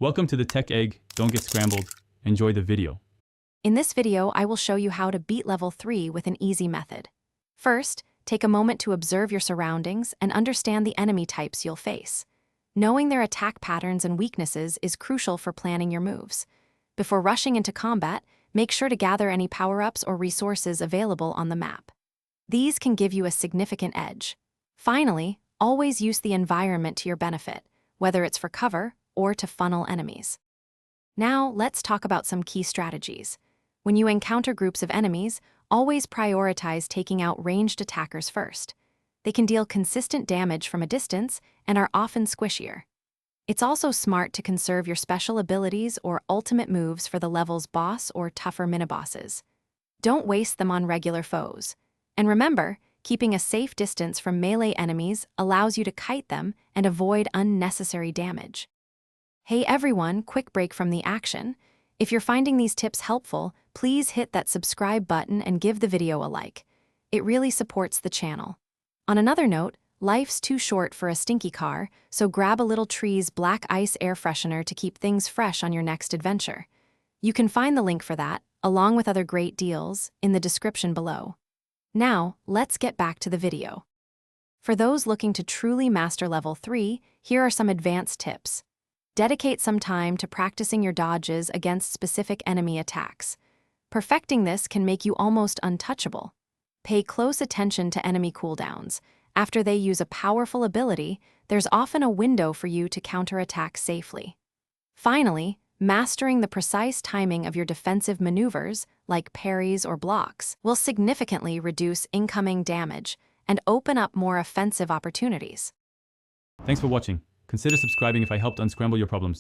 Welcome to the Tech Egg. Don't get scrambled. Enjoy the video. In this video, I will show you how to beat level 3 with an easy method. First, take a moment to observe your surroundings and understand the enemy types you'll face. Knowing their attack patterns and weaknesses is crucial for planning your moves. Before rushing into combat, make sure to gather any power-ups or resources available on the map. These can give you a significant edge. Finally, always use the environment to your benefit, whether it's for cover or to funnel enemies. Now, let's talk about some key strategies. When you encounter groups of enemies, always prioritize taking out ranged attackers first. They can deal consistent damage from a distance and are often squishier. It's also smart to conserve your special abilities or ultimate moves for the level's boss or tougher minibosses. Don't waste them on regular foes. And remember, keeping a safe distance from melee enemies allows you to kite them and avoid unnecessary damage. Hey everyone, quick break from the action. If you're finding these tips helpful, please hit that subscribe button and give the video a like. It really supports the channel. On another note, life's too short for a stinky car, so grab a little Tree's Black Ice air freshener to keep things fresh on your next adventure. You can find the link for that, along with other great deals, in the description below. Now, let's get back to the video. For those looking to truly master level 3, here are some advanced tips. Dedicate some time to practicing your dodges against specific enemy attacks. Perfecting this can make you almost untouchable. Pay close attention to enemy cooldowns. After they use a powerful ability, there's often a window for you to counterattack safely. Finally, mastering the precise timing of your defensive maneuvers, like parries or blocks, will significantly reduce incoming damage and open up more offensive opportunities. Thanks for watching. Consider subscribing if I helped unscramble your problems.